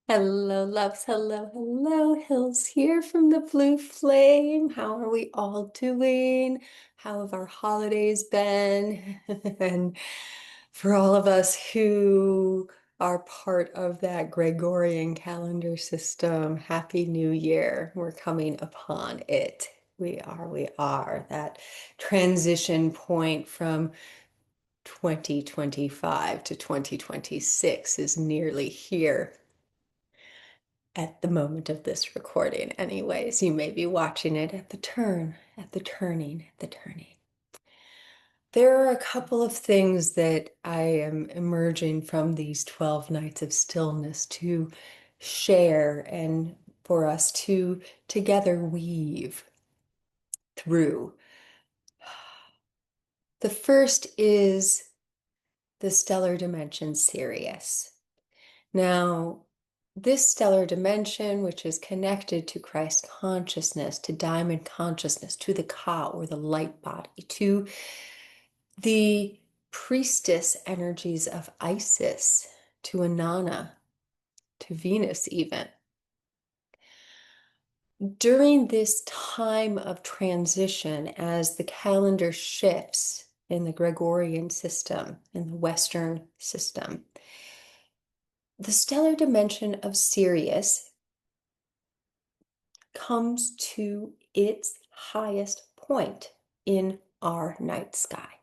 Hello, loves. Hello, hello. Hills here from the Blue Flame. How are we all doing? How have our holidays been? And for all of us who are part of that Gregorian calendar system, Happy New Year. We're coming upon it. We are. That transition point from 2025 to 2026 is nearly here at the moment of this recording. Anyways, you may be watching it at the turning. There are a couple of things that I am emerging from these 12 nights of stillness to share and for us to together weave through. The first is the stellar dimension Sirius. Now, this stellar dimension, which is connected to Christ consciousness, to diamond consciousness, to the Ka or the light body, to the priestess energies of Isis, to Inanna, to Venus even. During this time of transition, as the calendar shifts in the Gregorian system, in the Western system, the stellar dimension of Sirius comes to its highest point in our night sky.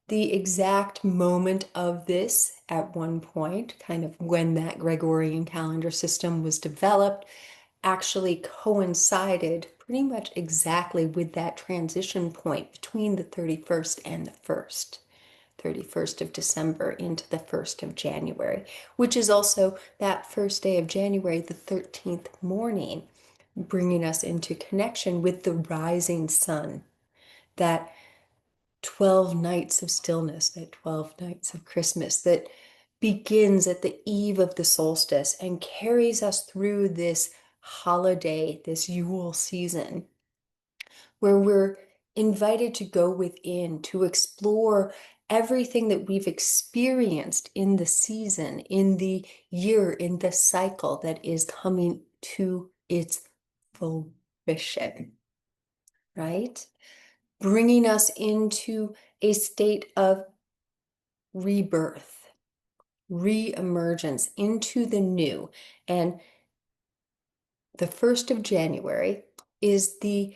The exact moment of this at one point, kind of when that Gregorian calendar system was developed, actually coincided pretty much exactly with that transition point between the 31st and the 1st. 31st of December into the 1st of January, which is also that first day of January, the 13th morning, bringing us into connection with the rising sun, that 12 nights of stillness, that 12 nights of Christmas that begins at the eve of the solstice and carries us through this holiday, this Yule season, where we're invited to go within, to explore everything that we've experienced in the season, in the year, in the cycle that is coming to its fruition, right? Bringing us into a state of rebirth, re-emergence into the new. And the 1st of January is the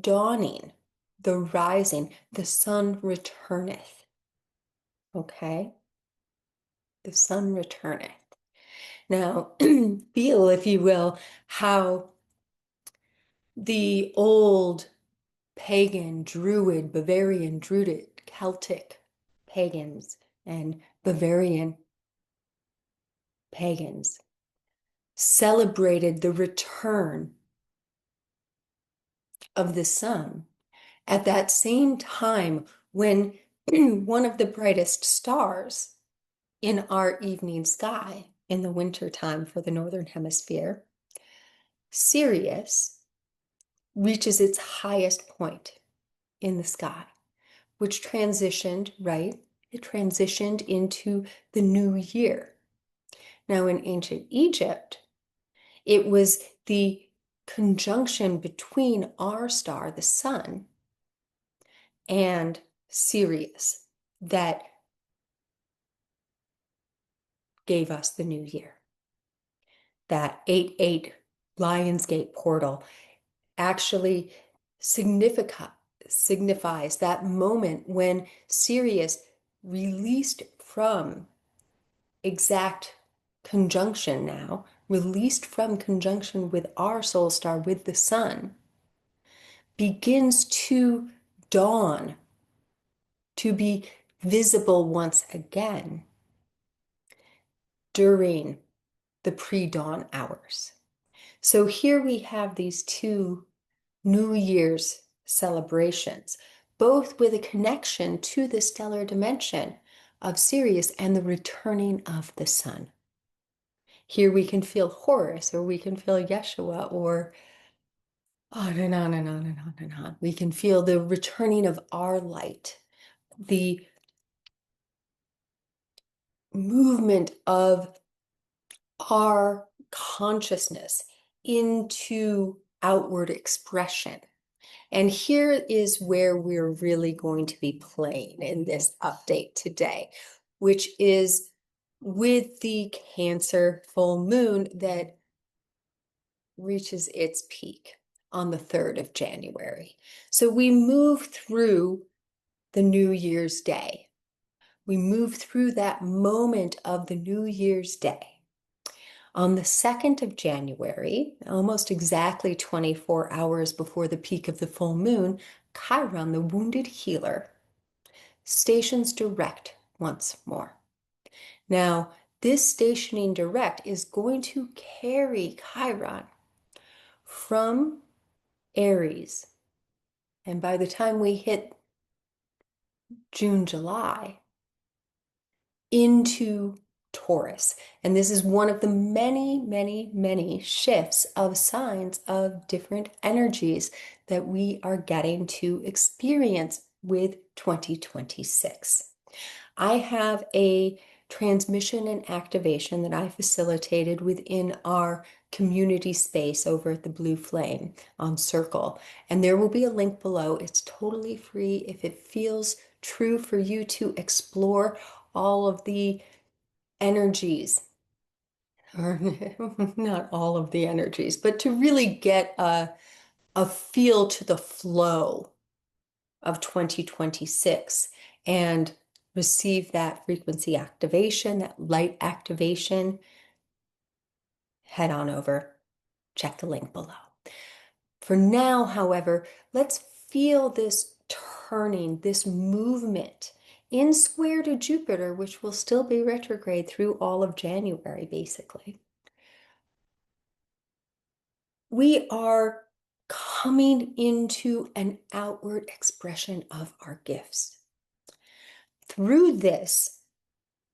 dawning, the rising, the sun returneth. Okay? The sun returneth. Now, feel, if you will, how the old pagan, Druid, Bavarian, Druidic, Celtic pagans and Bavarian pagans celebrated the return of the sun at that same time when one of the brightest stars in our evening sky in the winter time for the Northern Hemisphere, Sirius, reaches its highest point in the sky, which transitioned, right? It transitioned into the new year. Now, in ancient Egypt, it was the conjunction between our star, the sun, and Sirius that gave us the new year. That 8-8 Lionsgate portal actually signifies that moment when Sirius released from exact conjunction now, released from conjunction with our soul star, with the sun, begins to dawn, to be visible once again during the pre-dawn hours. So here we have these two New Year's celebrations, both with a connection to the stellar dimension of Sirius and the returning of the sun. Here we can feel Horus, or we can feel Yeshua, or on and on and on and on and on. We can feel the returning of our light, the movement of our consciousness into outward expression. And here is where we're really going to be playing in this update today, which is with the Cancer full moon that reaches its peak on the 3rd of January. So we move through the New Year's Day. We move through that moment of the New Year's Day. On the 2nd of January, almost exactly 24 hours before the peak of the full moon, Chiron, the wounded healer, stations direct once more. Now, this stationing direct is going to carry Chiron from Aries. And by the time we hit June, July, into Taurus. And this is one of the many, many, many shifts of signs of different energies that we are getting to experience with 2026. I have a transmission and activation that I facilitated within our community space over at the Blue Flame on Circle. And there will be a link below. It's totally free if it feels true for you to explore all of the energies, or not all of the energies, but to really get a feel to the flow of 2026 and receive that frequency activation, that light activation, head on over, check the link below. For now, however, let's feel this turning, this movement in square to Jupiter, which will still be retrograde through all of January, basically. We are coming into an outward expression of our gifts. Through this,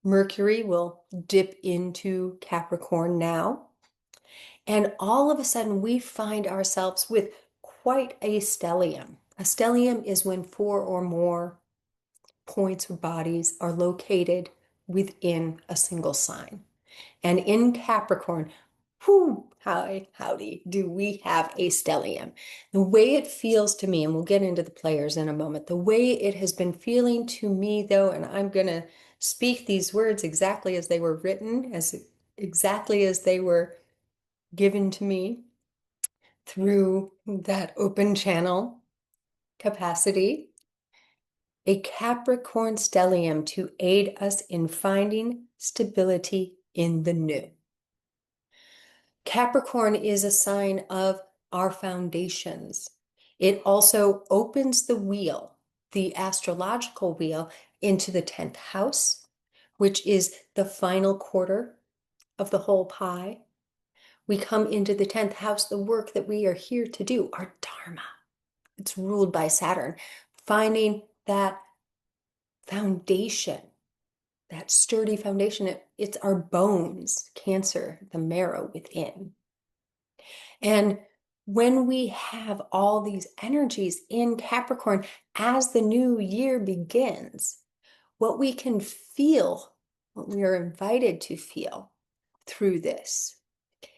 Mercury will dip into Capricorn now, and all of a sudden we find ourselves with quite a stellium. A stellium is when 4 or more points or bodies are located within a single sign. And in Capricorn, howdy, do we have a stellium. The way it feels to me, and we'll get into the players in a moment, the way it has been feeling to me though, and I'm going to speak these words exactly as they were written, as exactly as they were given to me through that open channel capacity. A Capricorn stellium to aid us in finding stability in the new. Capricorn is a sign of our foundations. It also opens the wheel, the astrological wheel, into the 10th house, which is the final quarter of the whole pie. We come into the 10th house, the work that we are here to do, our dharma. It's ruled by Saturn. Finding that foundation, that sturdy foundation, it's our bones, Cancer, the marrow within. And when we have all these energies in Capricorn as the new year begins, what we can feel, what we are invited to feel through this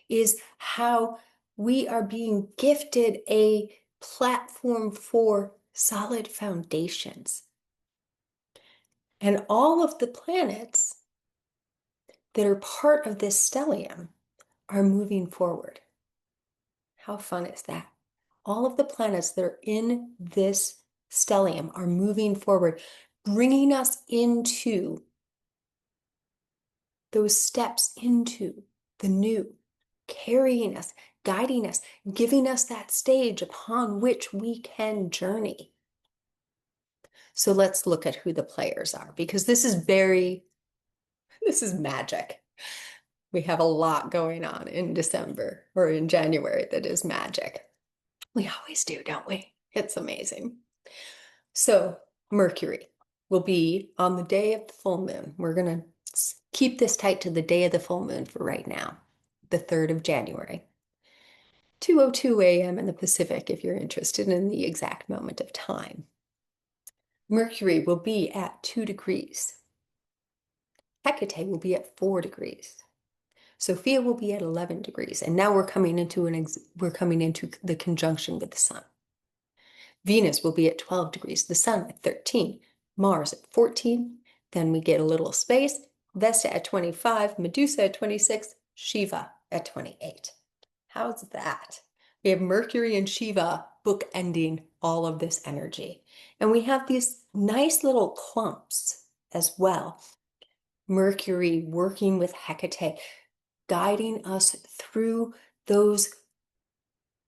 is how we are being gifted a platform for solid foundations. And all of the planets that are part of this stellium are moving forward. How fun is that? All of the planets that are in this stellium are moving forward, bringing us into those steps into the new, carrying us, guiding us, giving us that stage upon which we can journey. So let's look at who the players are, because this is magic. We have a lot going on in December or in January that is magic. We always do, don't we? It's amazing. So Mercury will be on the day of the full moon. We're going to keep this tight to the day of the full moon for right now, the 3rd of January. 2:02 a.m. in the Pacific, if you're interested in the exact moment of time. Mercury will be at 2 degrees. Hecate will be at 4 degrees. Sophia will be at 11 degrees, and now we're coming into the conjunction with the sun. Venus will be at 12 degrees, the sun at 13, Mars at 14, then we get a little space, Vesta at 25, Medusa at 26, Shiva at 28. How's that? We have Mercury and Shiva bookending all of this energy. And we have these nice little clumps as well. Mercury working with Hecate, guiding us through those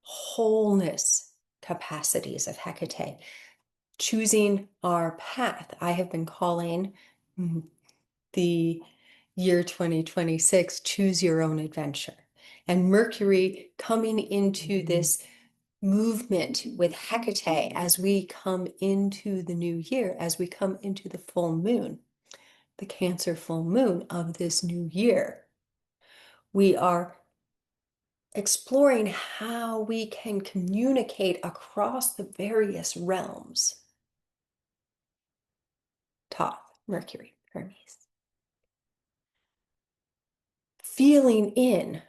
wholeness capacities of Hecate, choosing our path. I have been calling the year 2026 choose your own adventure. And Mercury coming into this movement with Hecate as we come into the new year, as we come into the full moon, the Cancer full moon of this new year. We are exploring how we can communicate across the various realms. Thoth, Mercury, Hermes. Feeling in,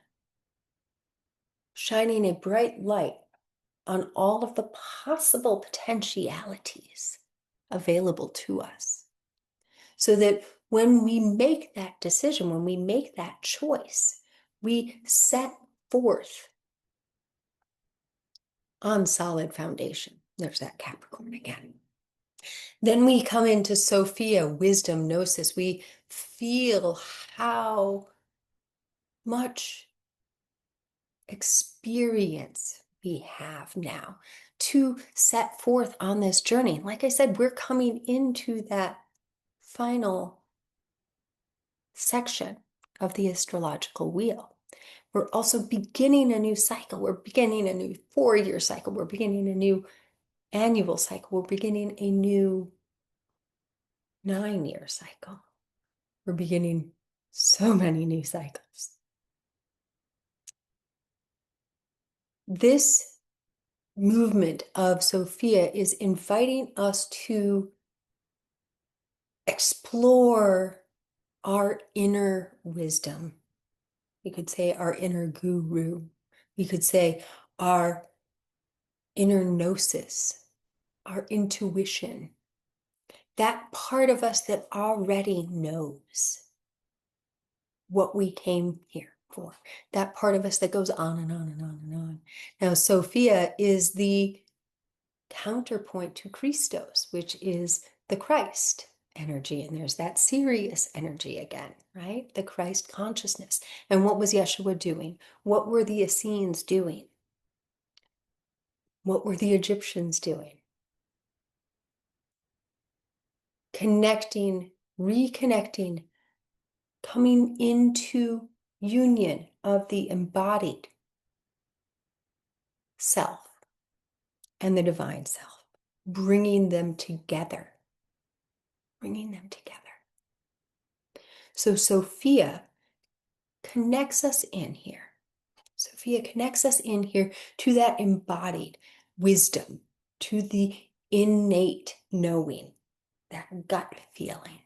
shining a bright light on all of the possible potentialities available to us. So that when we make that decision, when we make that choice, we set forth on solid foundation. There's that Capricorn again. Then we come into Sophia, wisdom, gnosis. We feel how much experience we have now to set forth on this journey. Like I said, we're coming into that final section of the astrological wheel. We're also beginning a new cycle. We're beginning a new 4-year cycle. We're beginning a new annual cycle. We're beginning a new 9-year cycle. We're beginning so many new cycles. This movement of Sophia is inviting us to explore our inner wisdom. We could say our inner guru. We could say our inner gnosis, our intuition, that part of us that already knows what we came here for, that part of us that goes on and on and on and on. Now, Sophia is the counterpoint to Christos, which is the Christ energy. And there's that Sirius energy again, right? The Christ consciousness. And what was Yeshua doing? What were the Essenes doing? What were the Egyptians doing? Connecting, reconnecting, coming into union of the embodied self and the divine self, bringing them together, bringing them together. So Sophia connects us in here. Sophia connects us in here to that embodied wisdom, to the innate knowing, that gut feeling.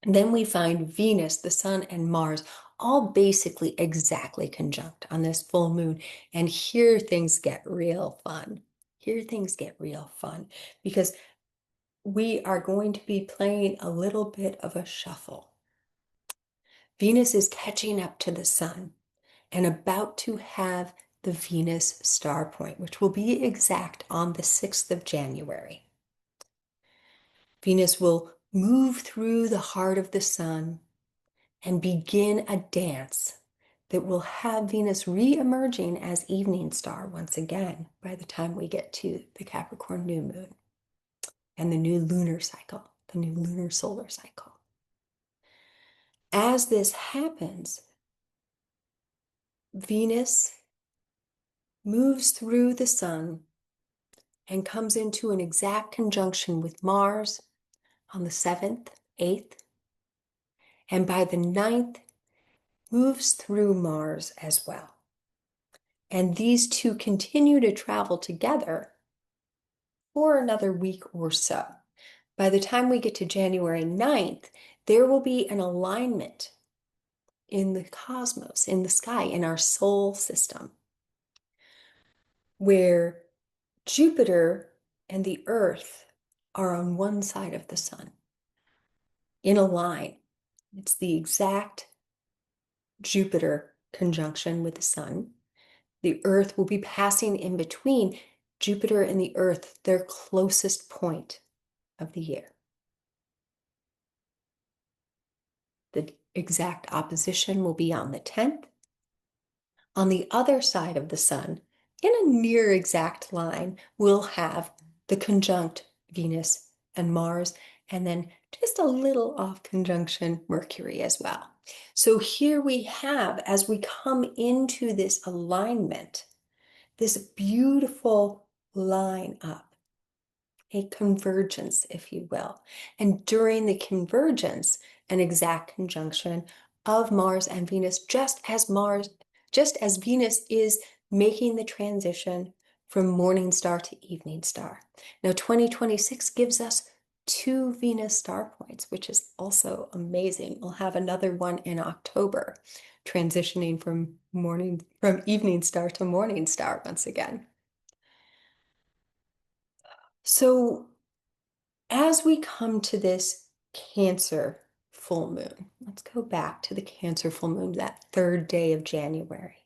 And then we find Venus, the sun, and Mars all basically exactly conjunct on this full moon. And here things get real fun. Here things get real fun because we are going to be playing a little bit of a shuffle. Venus is catching up to the sun and about to have the Venus star point, which will be exact on the 6th of January. Venus will move through the heart of the sun and begin a dance that will have Venus re-emerging as evening star once again by the time we get to the Capricorn new moon and the new lunar cycle, the new lunar solar cycle. As this happens, Venus moves through the sun and comes into an exact conjunction with Mars on the 7th, 8th, and by the 9th, moves through Mars as well. And these two continue to travel together for another week or so. By the time we get to January 9th, there will be an alignment in the cosmos, in the sky, in our solar system, where Jupiter and the Earth are on one side of the sun in a line. It's the exact Jupiter conjunction with the sun. The Earth will be passing in between Jupiter and the Earth, their closest point of the year. The exact opposition will be on the 10th. On the other side of the sun, in a near exact line, we'll have the conjunct Venus and Mars, and then just a little off conjunction Mercury as well. So here we have, as we come into this alignment, this beautiful line up, a convergence, if you will. And during the convergence, an exact conjunction of Mars and Venus, just as Venus is making the transition from morning star to evening star. Now, 2026 gives us 2 Venus star points, which is also amazing. We'll have another one in October, transitioning from evening star to morning star once again. So as we come to this Cancer full moon, let's go back to the Cancer full moon, that 3rd day of January.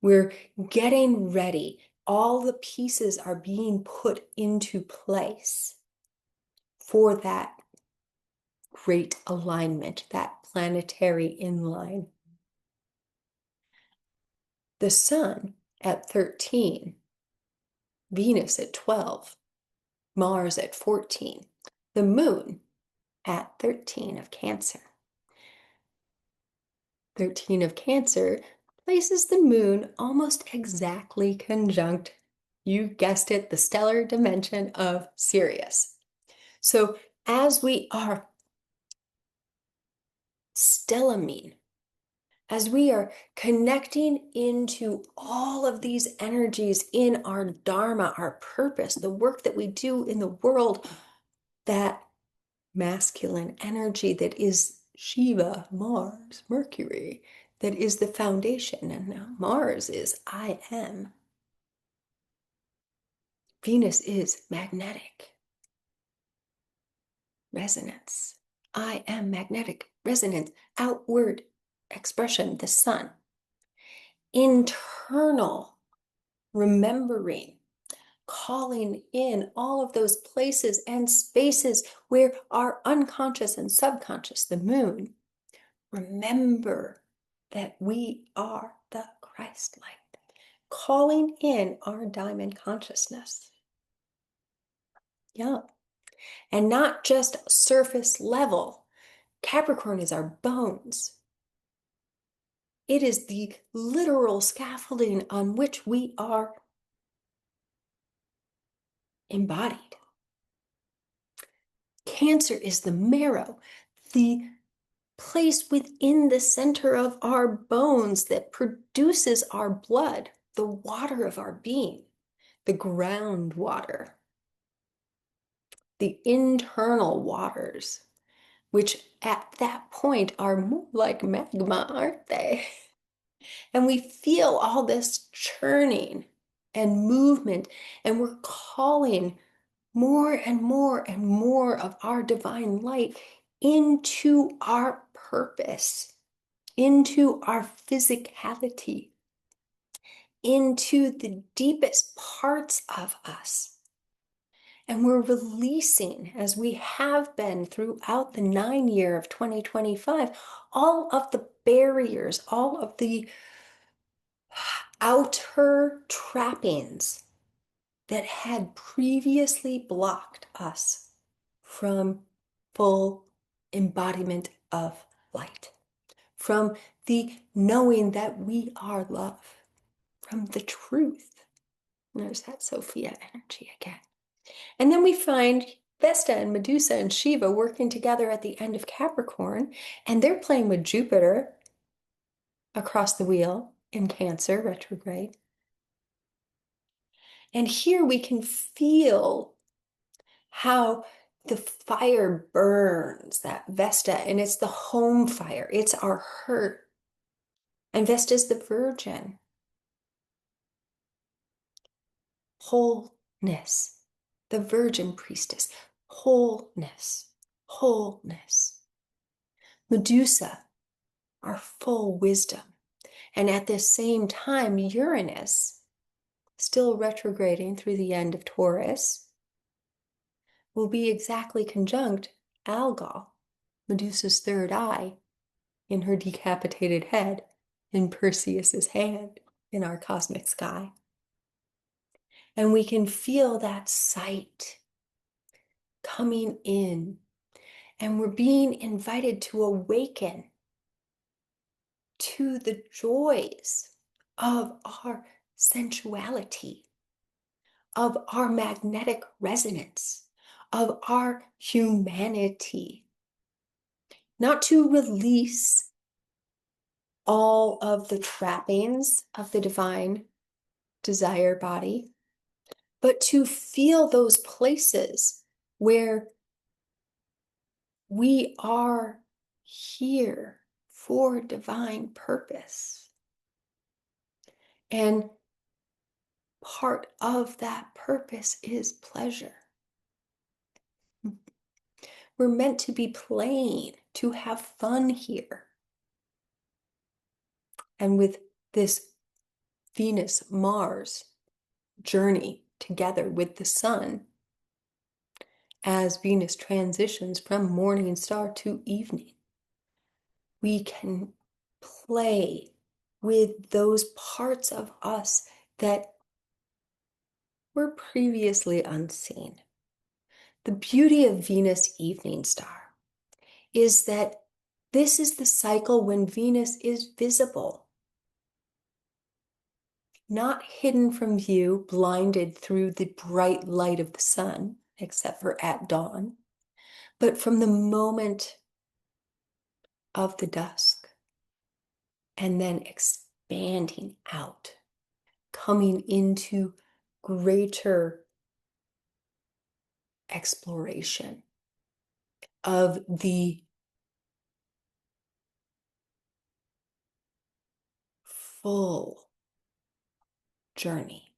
We're getting ready. All the pieces are being put into place for that great alignment, that planetary inline. The sun at 13, Venus at 12, Mars at 14, the moon at 13 of Cancer. 13 of Cancer places the moon almost exactly conjunct, you guessed it, the stellar dimension of Sirius. So as we are stelliuming, as we are connecting into all of these energies in our dharma, our purpose, the work that we do in the world, that masculine energy that is Shiva, Mars, Mercury, that is the foundation. And now Mars is I am. Venus is magnetic resonance. I am magnetic resonance, outward expression, the sun. Internal remembering, calling in all of those places and spaces where our unconscious and subconscious, the moon, remember that we are the Christ light, calling in our diamond consciousness. Yeah. And not just surface level. Capricorn is our bones. It is the literal scaffolding on which we are embodied. Cancer is the marrow, the place within the center of our bones that produces our blood, the water of our being, the groundwater, the internal waters, which at that point are more like magma, aren't they? And we feel all this churning and movement, and we're calling more and more and more of our divine light into our purpose, into our physicality, into the deepest parts of us. And we're releasing, as we have been throughout the 9-year of 2025, all of the barriers, all of the outer trappings that had previously blocked us from full embodiment of light, from the knowing that we are love, from the truth. There's that Sophia energy again. And then we find Vesta and Medusa and Shiva working together at the end of Capricorn, and they're playing with Jupiter across the wheel in Cancer retrograde. And here we can feel how the fire burns, that Vesta, and it's the home fire. It's our hurt. And Vesta's the virgin. Wholeness, the virgin priestess. Wholeness, wholeness. Medusa, our full wisdom. And at the same time, Uranus, still retrograding through the end of Taurus, will be exactly conjunct Algol, Medusa's third eye, in her decapitated head, in Perseus's hand, in our cosmic sky. And we can feel that sight coming in, and we're being invited to awaken to the joys of our sensuality, of our magnetic resonance, of our humanity. Not to release all of the trappings of the divine desire body, but to feel those places where we are here for divine purpose. And part of that purpose is pleasure. We're meant to be playing, to have fun here. And with this Venus-Mars journey together with the sun, as Venus transitions from morning star to evening, we can play with those parts of us that were previously unseen. The beauty of Venus evening star is that this is the cycle when Venus is visible, not hidden from view, blinded through the bright light of the sun, except for at dawn, but from the moment of the dusk, and then expanding out, coming into greater exploration of the full journey.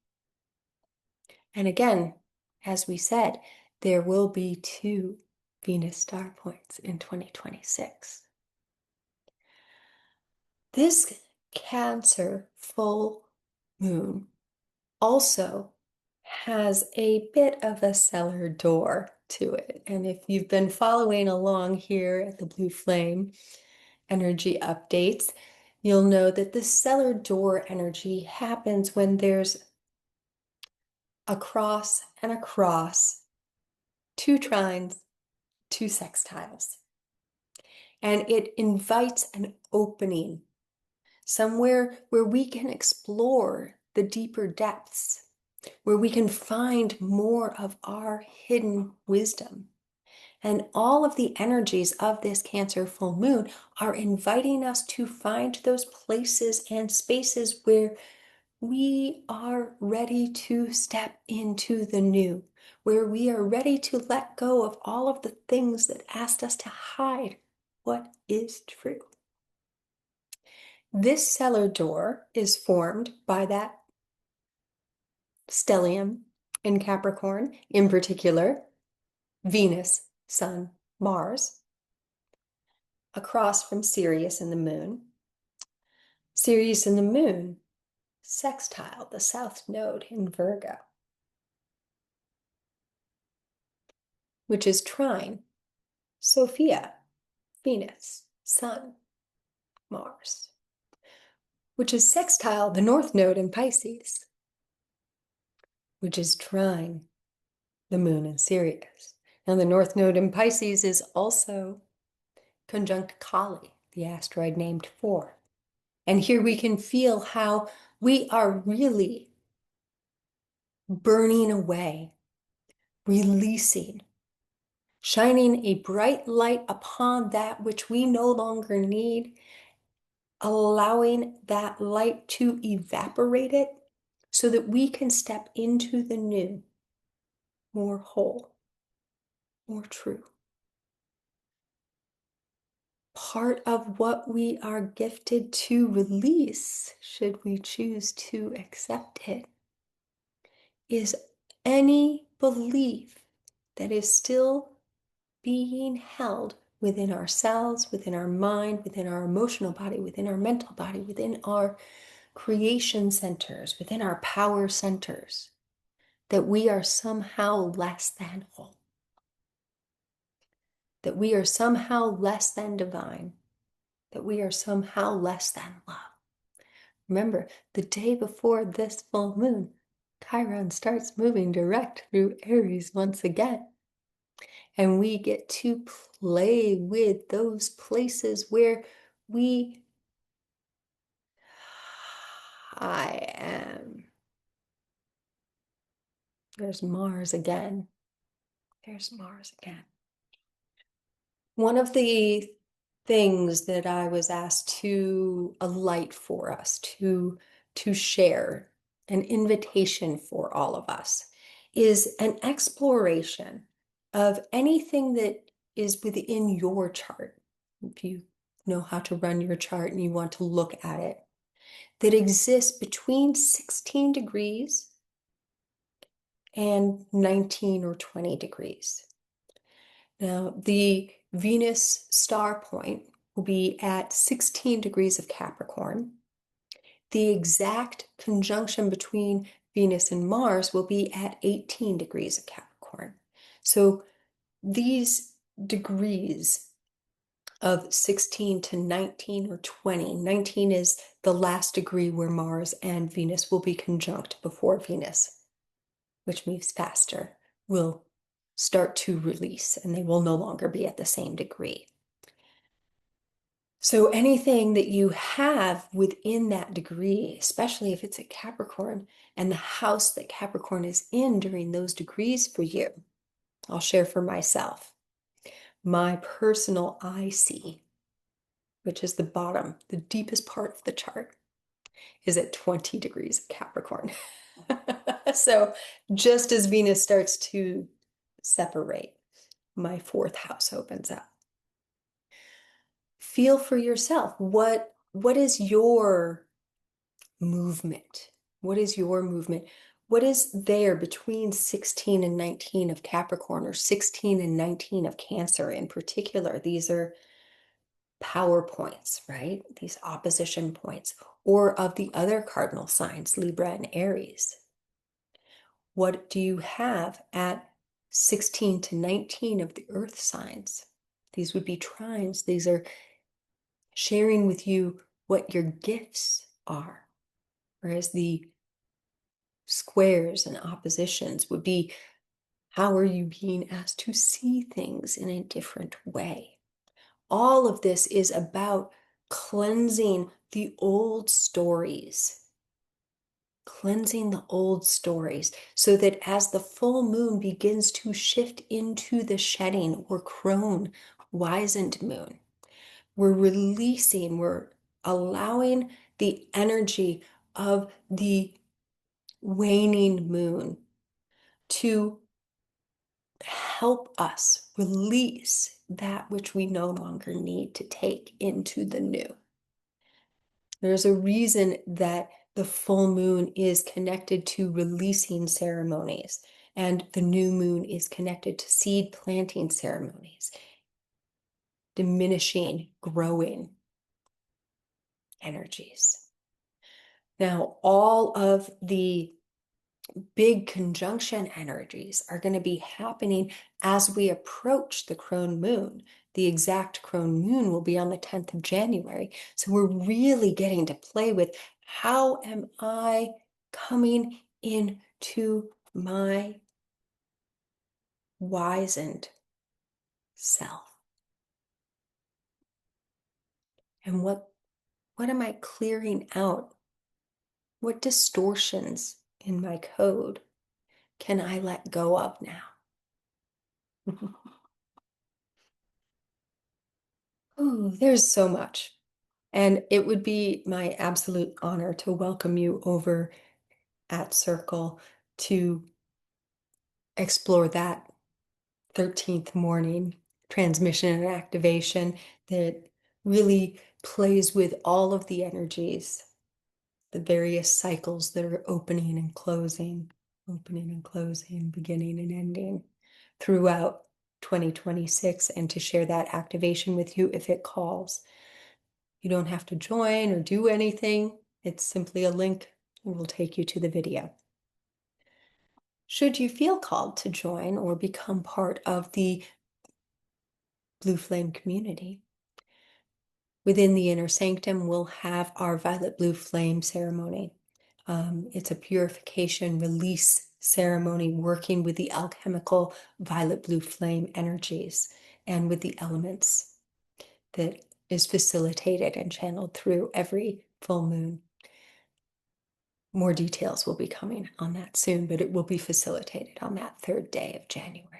And again, as we said, there will be 2 Venus star points in 2026. This Cancer full moon also has a bit of a cellar door to it. And if you've been following along here at the Blue Flame energy updates, you'll know that the cellar door energy happens when there's a cross and a cross, 2 trines, 2 sextiles. And it invites an opening, somewhere where we can explore the deeper depths, where we can find more of our hidden wisdom. And all of the energies of this Cancer full moon are inviting us to find those places and spaces where we are ready to step into the new, where we are ready to let go of all of the things that asked us to hide what is true. This cellar door is formed by that stellium in Capricorn, in particular, Venus, Sun, Mars, across from Sirius and the moon. Sirius and the moon sextile the south node in Virgo, which is trine Sophia, Venus, Sun, Mars, which is sextile the north node in Pisces, which is trine the moon in Sirius. Now the north node in Pisces is also conjunct Kali, the asteroid named 4. And here we can feel how we are really burning away, releasing, shining a bright light upon that which we no longer need, allowing that light to evaporate it so that we can step into the new, more whole. or true. Part of what we are gifted to release, should we choose to accept it, is any belief that is still being held within ourselves, within our mind, within our emotional body, within our mental body, within our creation centers, within our power centers, that we are somehow less than whole, that we are somehow less than divine, that we are somehow less than love. Remember, the day before this full moon, Chiron starts moving direct through Aries once again. And we get to play with those places where I am. There's Mars again. There's Mars again. One of the things that I was asked to alight for us, to share, an invitation for all of us, is an exploration of anything that is within your chart. If you know how to run your chart and you want to look at it, that exists between 16 degrees and 19 or 20 degrees. Now, the Venus star point will be at 16 degrees of Capricorn. The exact conjunction between Venus and Mars will be at 18 degrees of Capricorn. So these degrees of 16 to 19 or 20, 19 is the last degree where Mars and Venus will be conjunct before Venus, which moves faster, will start to release, and they will no longer be at the same degree. So anything that you have within that degree, especially if it's a Capricorn and the house that Capricorn is in during those degrees for you, I'll share for myself. My personal IC, which is the bottom, the deepest part of the chart, is at 20 degrees of Capricorn. So just as Venus starts to separate, my fourth house opens up. Feel for yourself. What is your movement? What is your movement? What is there between 16 and 19 of Capricorn, or 16 and 19 of Cancer in particular? These are power points, right? These opposition points, or of the other cardinal signs, Libra and Aries. What do you have at 16 to 19 of the earth signs? These would be trines. These are sharing with you what your gifts are, whereas the squares and oppositions would be, how are you being asked to see things in a different way? All of this is about cleansing the old stories, so that as the full moon begins to shift into the shedding or crone wizened moon, we're releasing, we're allowing the energy of the waning moon to help us release that which we no longer need to take into the new. There's a reason that the full moon is connected to releasing ceremonies, and the new moon is connected to seed planting ceremonies, diminishing, growing energies. Now, all of the big conjunction energies are going to be happening as we approach the crone moon. The exact crone moon will be on the 10th of January. So we're really getting to play with, how am I coming into my wizened self? And what am I clearing out? What distortions in my code can I let go of now? Oh, there's so much. And it would be my absolute honor to welcome you over at Circle to explore that 13th morning transmission and activation that really plays with all of the energies, the various cycles that are opening and closing, beginning and ending throughout 2026, and to share that activation with you if it calls. You don't have to join or do anything. It's simply a link and will take you to the video. Should you feel called to join or become part of the Blue Flame community, within the inner sanctum, we'll have our violet blue flame ceremony. It's a purification release ceremony working with the alchemical violet blue flame energies and with the elements that is facilitated and channeled through every full moon. More details will be coming on that soon, but it will be facilitated on that 3rd day of January.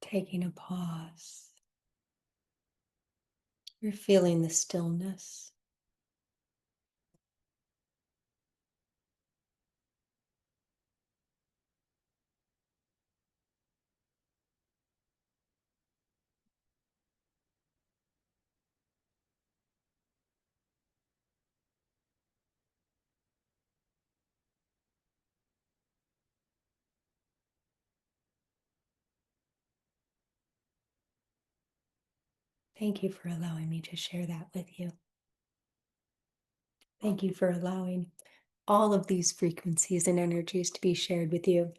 Taking a pause. You're feeling the stillness. Thank you for allowing me to share that with you. Thank you for allowing all of these frequencies and energies to be shared with you.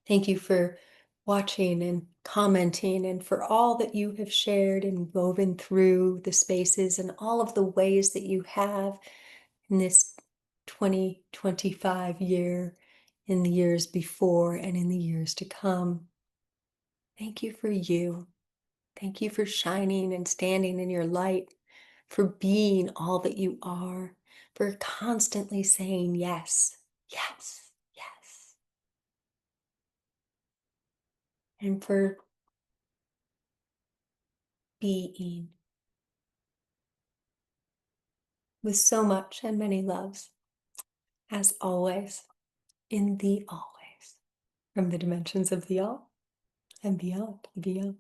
Thank you for watching and commenting, and for all that you have shared and woven through the spaces and all of the ways that you have in this 2025 year, in the years before and in the years to come. Thank you for you. Thank you for shining and standing in your light, for being all that you are, for constantly saying yes, yes, yes, and for being with so much and many loves, as always, in the always, from the dimensions of the all and beyond, beyond.